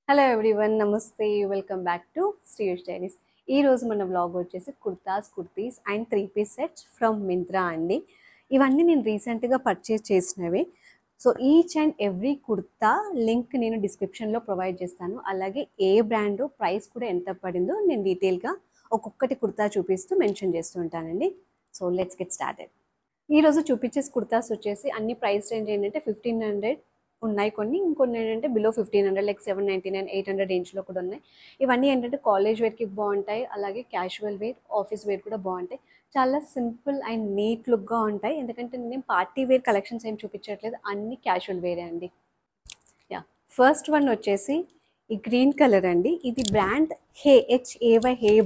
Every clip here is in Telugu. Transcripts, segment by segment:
హలో ఎవ్రీవన్, నమస్తే. Welcome back to Sriyush Diaries. ఈ రోజు మన వ్లాగ్ వచ్చేసి kurtis and three piece sets from Myntra అండి. ఇవన్నీ నేను రీసెంట్గా పర్చేస్ చేసినవి. So each and every kurta link నేను డిస్క్రిప్షన్లో ప్రొవైడ్ చేస్తాను. అలాగే ఏ బ్రాండ్ ప్రైస్ కూడా ఎంత పడిందో నేను డీటెయిల్గా ఒక్కొక్కటి కుర్తా చూపిస్తూ మెన్షన్ చేస్తూ ఉంటానండి. So let's get started. ఈరోజు చూపించే కుర్తాస్ వచ్చేసి అన్ని ప్రైస్ రేంజ్ ఏంటంటే 1500 ఉన్నాయి, ఇంకొన్ని ఏంటంటే బిలో 1500 లైక్ 799 800 రేంజ్లో కూడా ఉన్నాయి. ఇవన్నీ ఏంటంటే కాలేజ్ వేర్కి బాగుంటాయి, అలాగే క్యాజువల్ వేర్ ఆఫీస్ వేర్ కూడా బాగుంటాయి. చాలా సింపుల్ అండ్ నీట్ లుక్గా ఉంటాయి. ఎందుకంటే నేను పార్టీ వేర్ కలెక్షన్స్ ఏం చూపించట్లేదు, అన్ని క్యాజువల్ వేరే అండి. యా, ఫస్ట్ వన్ వచ్చేసి ఈ గ్రీన్ కలర్ అండి. ఇది బ్రాండ్ హే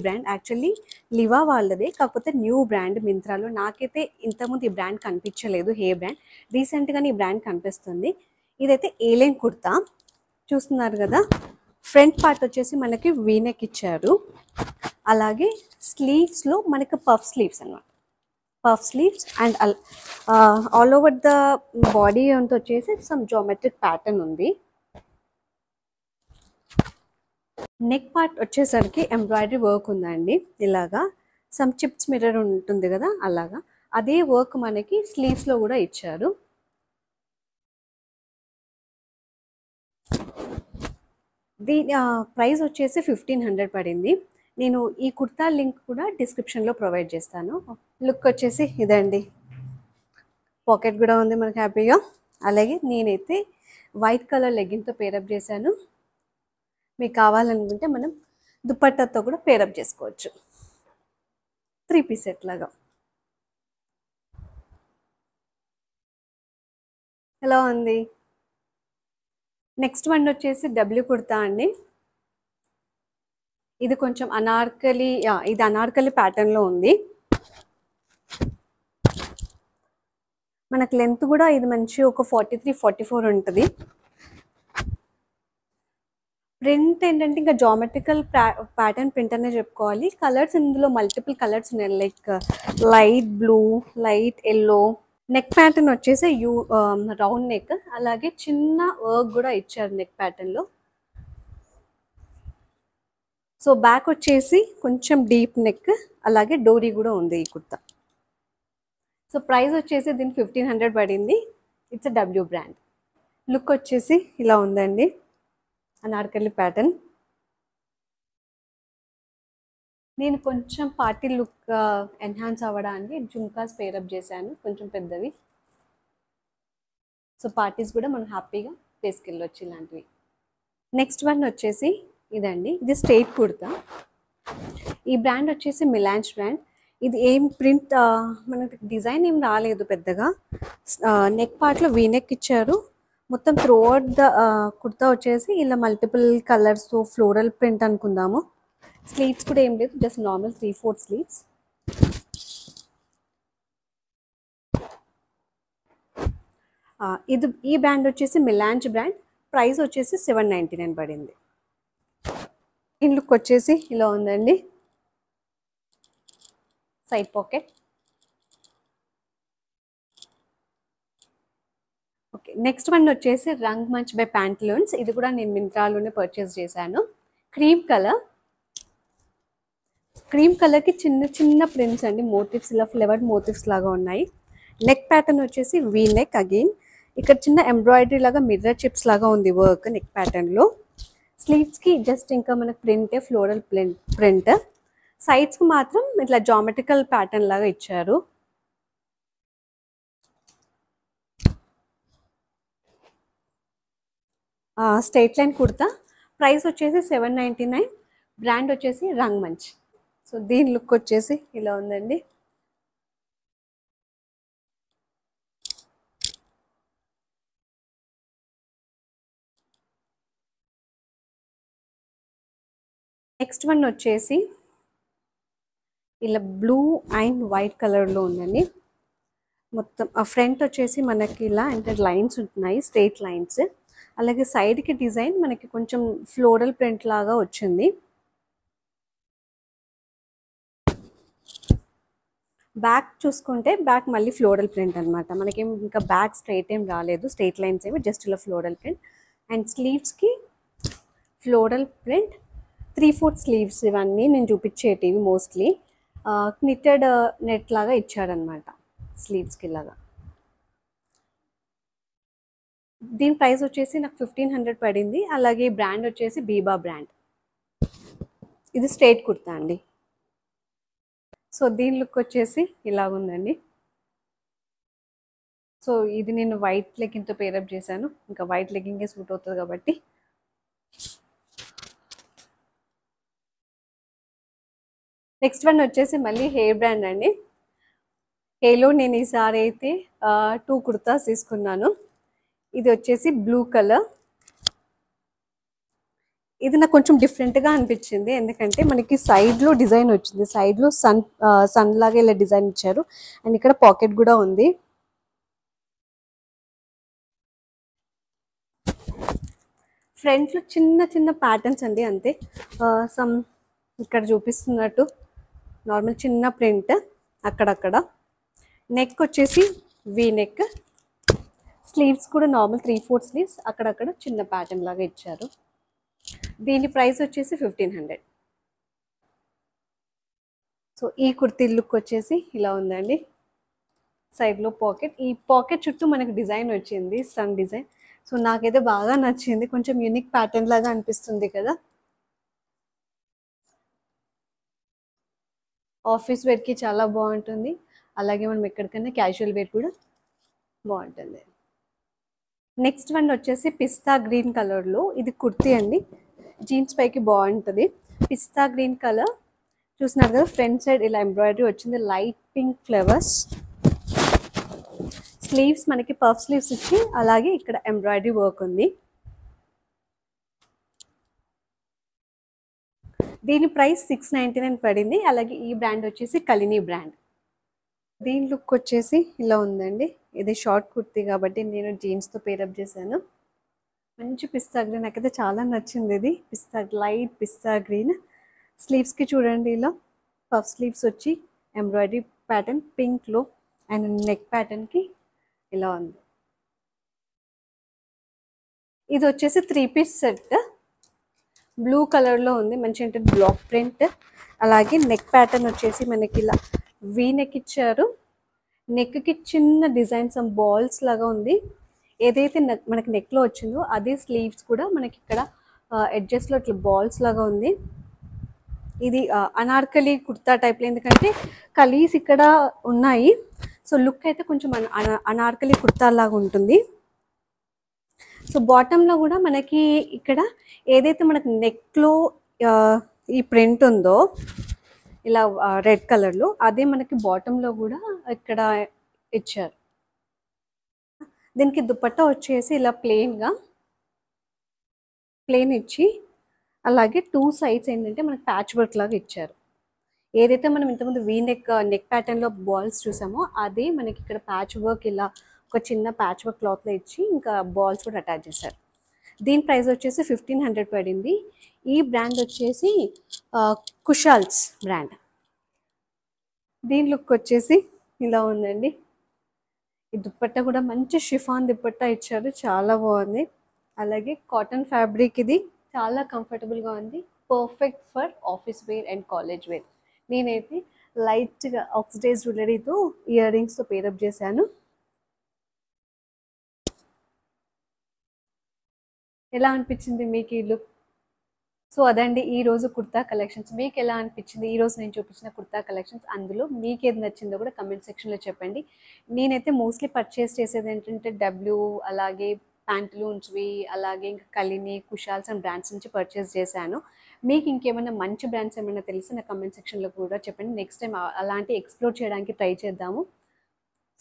బ్రాండ్. యాక్చువల్లీ లివా వాళ్ళదే, కాకపోతే న్యూ బ్రాండ్ మింత్రాలో. నాకైతే ఇంతకుముందు ఈ బ్రాండ్ కనిపించలేదు, హే బ్రాండ్. రీసెంట్గానే ఈ బ్రాండ్ కనిపిస్తుంది. ఇదైతే ఏలైన్ కుర్తా చూస్తున్నారు కదా. ఫ్రంట్ పార్ట్ వచ్చేసి మనకి వీనెక్ ఇచ్చారు, అలాగే స్లీవ్స్లో మనకి పఫ్ స్లీవ్స్ అన్నమాట. Puff sleeves and all over the body అంతా వచ్చేసి సమ్ జామెట్రిక్ ప్యాటర్న్ ఉంది. నెక్ పార్ట్ వచ్చేసరికి ఎంబ్రాయిడరీ వర్క్ ఉందండి. ఇలాగా సమ్ చిప్స్ మిర్రర్ ఉంటుంది కదా, అలాగా అదే వర్క్ మనకి స్లీవ్స్లో కూడా ఇచ్చారు. దీని ప్రైస్ వచ్చేసి 1500 పడింది. నేను ఈ కుర్తా లింక్ కూడా డిస్క్రిప్షన్లో ప్రొవైడ్ చేస్తాను. లుక్ వచ్చేసి ఇదండి. పాకెట్ కూడా ఉంది మనకి హ్యాపీగా. అలాగే నేనైతే వైట్ కలర్ లెగ్గిన్తో పేరప్ చేశాను. మీకు కావాలనుకుంటే మనం దుపట్టాతో కూడా పేరప్ చేసుకోవచ్చు, త్రీ పీస్ సెట్ లాగా. ఎలా ఉంది? నెక్స్ట్ వన్ వచ్చేసి డబ్ల్యూ కుర్తా అండి. ఇది కొంచెం అనార్కలి, ఇది అనార్కలి ప్యాటర్న్లో ఉంది. మనకు లెంత్ కూడా ఇది మంచి ఒక 43-44 ఉంటుంది. ప్రింట్ ఏంటంటే ఇంకా జామెట్రికల్ ప్యాటర్న్ ప్రింట్ అనే చెప్పుకోవాలి. కలర్స్ ఇందులో మల్టిపుల్ కలర్స్ ఉన్నాయి, like light blue, light yellow. Neck pattern వచ్చేసి రౌండ్ నెక్, అలాగే చిన్న వర్క్ కూడా ఇచ్చారు నెక్ ప్యాటర్న్లో. సో బ్యాక్ వచ్చేసి కొంచెం డీప్ నెక్, అలాగే డోరీ కూడా ఉంది ఈ కుర్తా. సో ప్రైస్ వచ్చేసి దీనికి 1500 పడింది. It's W brand. లుక్ వచ్చేసి ఇలా ఉందండి, అనార్కలి ప్యాటర్న్. నేను కొంచెం పార్టీ లుక్ ఎన్హాన్స్ అవ్వడానికి జుమ్కాస్ పేరప్ చేశాను, కొంచెం పెద్దవి. సో పార్టీస్ కూడా మనం హ్యాపీగా తీసుకెళ్ళొచ్చు ఇలాంటివి. నెక్స్ట్ వన్ వచ్చేసి ఇదండి. ఇది స్ట్రైట్ కుర్తా. ఈ బ్రాండ్ వచ్చేసి మిలాన్స్ బ్రాండ్. ఇది ఏం ప్రింట్, మనకి డిజైన్ ఏం రాలేదు పెద్దగా. నెక్ పార్ట్లో వీనెక్ ఇచ్చారు. మొత్తం త్రూఅవుట్ ద కుర్తా వచ్చేసి ఇలా మల్టిపుల్ కలర్స్తో ఫ్లోరల్ ప్రింట్ అనుకుందాము. స్లీవ్స్ కూడా ఏం లేదు, జస్ట్ నార్మల్ 3/4 స్లీవ్స్. ఈ బ్రాండ్ వచ్చేసి మిలాన్స్ బ్రాండ్. ప్రైస్ వచ్చేసి 799 పడింది. ఈ లుక్ వచ్చేసి ఇలా ఉందండి. Side pocket. Okay, next one వచ్చేసి రంగ్ మంచ్ బై ప్యాంట్లూన్స్. ఇది కూడా నేను మింత్రాలోనే పర్చేస్ చేశాను. క్రీమ్ కలర్కి చిన్న చిన్న ప్రింట్స్ అండి, మోటివ్స్ ఇలా ఫ్లేవర్డ్ మోటివ్స్ లాగా ఉన్నాయి. నెక్ ప్యాటర్న్ వచ్చేసి వీ నెక్ అగైన్. ఇక్కడ చిన్న ఎంబ్రాయిడరీ లాగా మిర్రర్ చిప్స్ లాగా ఉంది వర్క్ నెక్ ప్యాటర్న్లో. స్లీవ్స్కి జస్ట్ ఇంకా మనకు ప్రింటే, ఫ్లోరల్ ప్రింట్. సైడ్స్కి మాత్రం ఇట్లా జామెట్రికల్ ప్యాటర్న్ లాగా ఇచ్చారు. Straight line kurta. ప్రైస్ వచ్చేసి 799. బ్రాండ్ వచ్చేసి రంగ్ మంచ్. సో దీని లుక్ వచ్చేసి ఇలా ఉందండి. నెక్స్ట్ వన్ వచ్చేసి ఇలా బ్లూ అండ్ వైట్ కలర్లో ఉందండి. మొత్తం ఫ్రంట్ వచ్చేసి మనకి ఇలా అంటే లైన్స్ ఉంటున్నాయి, స్ట్రైట్ లైన్స్. అలాగే సైడ్కి డిజైన్ మనకి కొంచెం ఫ్లోరల్ ప్రింట్ లాగా వచ్చింది. బ్యాక్ చూసుకుంటే బ్యాక్ మళ్ళీ ఫ్లోరల్ ప్రింట్ అనమాట. మనకేం ఇంకా బ్యాక్ స్ట్రైట్ ఏం రాలేదు, స్ట్రైట్ లైన్స్ ఏమి, జస్ట్ ఇలా ఫ్లోరల్ ప్రింట్. అండ్ స్లీవ్స్కి ఫ్లోరల్ ప్రింట్ 3/4 స్లీవ్స్ ఇవన్నీ నేను చూపించేటివి మోస్ట్లీ knitted నెట్ లాగా ఇచ్చాడనమాట స్లీవ్స్కి ఇలాగా. దీని ప్రైస్ వచ్చేసి నాకు 1500 పడింది. అలాగే బ్రాండ్ వచ్చేసి బీబా బ్రాండ్. ఇది స్ట్రైట్ కుర్తా అండి. సో దీని లుక్ వచ్చేసి ఇలా ఉందండి. సో ఇది నేను వైట్ లెగ్గింగ్తో పేరప్ చేశాను. ఇంకా వైట్ లెగ్గింగే సూట్ అవుతుంది కాబట్టి. నెక్స్ట్ వన్ వచ్చేసి మళ్ళీ హెయిర్ బ్రాండ్ అండి. హేలో నేను ఈసారి అయితే 2 కుర్తాస్ తీసుకున్నాను. ఇది వచ్చేసి బ్లూ కలర్. ఇది నాకు కొంచెం డిఫరెంట్గా అనిపించింది, ఎందుకంటే మనకి సైడ్లో డిజైన్ వచ్చింది. సైడ్లో సన్ లాగా ఇలా డిజైన్ ఇచ్చారు. అండ్ ఇక్కడ పాకెట్ కూడా ఉంది. ఫ్రంట్లో చిన్న చిన్న ప్యాటర్న్స్ అండి అంతే. సమ్ ఇక్కడ చూపిస్తున్నట్టు నార్మల్ చిన్న ప్రింట్ అక్కడక్కడ. నెక్ వచ్చేసి వీ నెక్. స్లీవ్స్ కూడా నార్మల్ 3/4 స్లీవ్స్, అక్కడక్కడ చిన్న ప్యాటర్న్ లాగా ఇచ్చారు. దీని ప్రైస్ వచ్చేసి 1500. సో ఈ కుర్తీ లుక్ వచ్చేసి ఇలా ఉందండి. సైడ్లో పాకెట్, ఈ పాకెట్ చుట్టూ మనకి డిజైన్ వచ్చింది, సన్ డిజైన్. సో నాకైతే బాగా నచ్చింది, కొంచెం యూనిక్ ప్యాటర్న్ లాగా అనిపిస్తుంది కదా. ఆఫీస్ వేర్కి చాలా బాగుంటుంది. అలాగే మనం ఎక్కడికైనా క్యాజువల్ వేర్ కూడా బాగుంటుంది. నెక్స్ట్ వన్ వచ్చేసి పిస్తా గ్రీన్ కలర్లో. ఇది కుర్తీ అండి, జీన్స్ పైకి బాగుంటుంది. పిస్తా గ్రీన్ కలర్ చూస్తున్నారు కదా. ఫ్రంట్ సైడ్ ఇలా ఎంబ్రాయిడరీ వచ్చింది, లైట్ పింక్ ఫ్లవర్స్. స్లీవ్స్ మనకి పఫ్ స్లీవ్స్ ఇచ్చి అలాగే ఇక్కడ ఎంబ్రాయిడరీ వర్క్ ఉంది. దీని ప్రైస్ 699 పడింది. అలాగే ఈ బ్రాండ్ వచ్చేసి కలిని బ్రాండ్. దీని లుక్ వచ్చేసి ఇలా ఉందండి. ఇది షార్ట్ కుర్తీ కాబట్టి నేను జీన్స్తో పేరప్ చేశాను. మంచి పిస్తా గ్రీన్, నాకైతే చాలా నచ్చింది. ఇది లైట్ పిస్తా గ్రీన్. స్లీవ్స్కి చూడండి ఇలా పఫ్ స్లీవ్స్ వచ్చి ఎంబ్రాయిడరీ ప్యాటర్న్ పింక్లో, అండ్ నెక్ ప్యాటర్న్కి ఇలా ఉంది. ఇది వచ్చేసి 3 పీస్ సెట్, బ్లూ కలర్లో ఉంది. మంచి అంటే బ్లాక్ ప్రింట్. అలాగే నెక్ ప్యాటర్న్ వచ్చేసి మనకి ఇలా వీ నెక్ ఇచ్చారు. నెక్కి చిన్న డిజైన్స్ బాల్స్ లాగా ఉంది. ఏదైతే మనకి నెక్లో వచ్చిందో అదే స్లీవ్స్ కూడా మనకి ఇక్కడ ఎడ్జెస్లో ఇట్లా బాల్స్ లాగా ఉంది. ఇది అనార్కలి కుర్తా టైప్లో, ఎందుకంటే కలీస్ ఇక్కడ ఉన్నాయి. సో లుక్ అయితే కొంచెం అనార్కలి కుర్తా లాగా ఉంటుంది. సో బాటంలో కూడా మనకి ఇక్కడ ఏదైతే మనకి నెక్లో ఈ ప్రింట్ ఉందో ఇలా రెడ్ కలర్లో, అదే మనకి బాటంలో కూడా ఇక్కడ ఇచ్చారు. దీనికి దుపట్టా వచ్చేసి ఇలా ప్లెయిన్ ఇచ్చి, అలాగే 2 సైడ్స్ ఏంటంటే మనకి ప్యాచ్ వర్క్ లాగా ఇచ్చారు. ఏదైతే మనం ఇంతకుముందు నెక్ ప్యాటర్న్లో బాల్స్ చూసామో అదే మనకి ఇక్కడ ప్యాచ్ వర్క్ ఇలా ఒక చిన్న ప్యాచ్ వర్క్ క్లాత్లో ఇచ్చి ఇంకా బాల్స్ కూడా అటాచ్ చేశారు. దీని ప్రైస్ వచ్చేసి 1500 పడింది. ఈ బ్రాండ్ వచ్చేసి కుషాల్స్ బ్రాండ్. దీని లుక్ వచ్చేసి ఇలా ఉందండి. ఈ దుపట్టా కూడా మంచి షిఫాన్ దుపట్టా ఇచ్చారు, చాలా బాగుంది. అలాగే కాటన్ ఫ్యాబ్రిక్, ఇది చాలా కంఫర్టబుల్గా ఉంది. Perfect for office wear and college wear. నేనైతే లైట్గా ఆక్సిడైజ్ జ్యువెలరీతో ఇయర్ రింగ్స్తో పేరప్ చేశాను. ఎలా అనిపించింది మీకు ఈ లుక్? సో అదండి ఈరోజు కుర్తా కలెక్షన్స్. మీకు ఎలా అనిపించింది ఈరోజు నేను చూపించిన కుర్తా కలెక్షన్స్? అందులో మీకు ఏది నచ్చిందో కూడా కమెంట్ సెక్షన్లో చెప్పండి. నేనైతే మోస్ట్లీ పర్చేస్ చేసేది ఏంటంటే అలాగే ప్యాంటులూన్స్వి, అలాగే ఇంకా కలిని, కుషాల్స్ అండ్ బ్రాండ్స్ నుంచి పర్చేస్ చేశాను. మీకు ఇంకేమైనా మంచి బ్రాండ్స్ ఏమైనా తెలిసి నా కమెంట్ సెక్షన్లో కూడా చెప్పండి. నెక్స్ట్ టైం అలాంటి ఎక్స్ప్లోర్ చేయడానికి ట్రై చేద్దాము.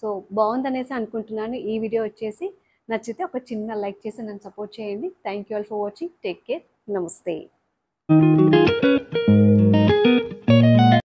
సో బాగుందనేసి అనుకుంటున్నాను. ఈ వీడియో వచ్చేసి నచ్చితే ఒక చిన్న లైక్ చేసి నన్ను సపోర్ట్ చేయండి. Thank you all for watching. Take care. నమస్తే.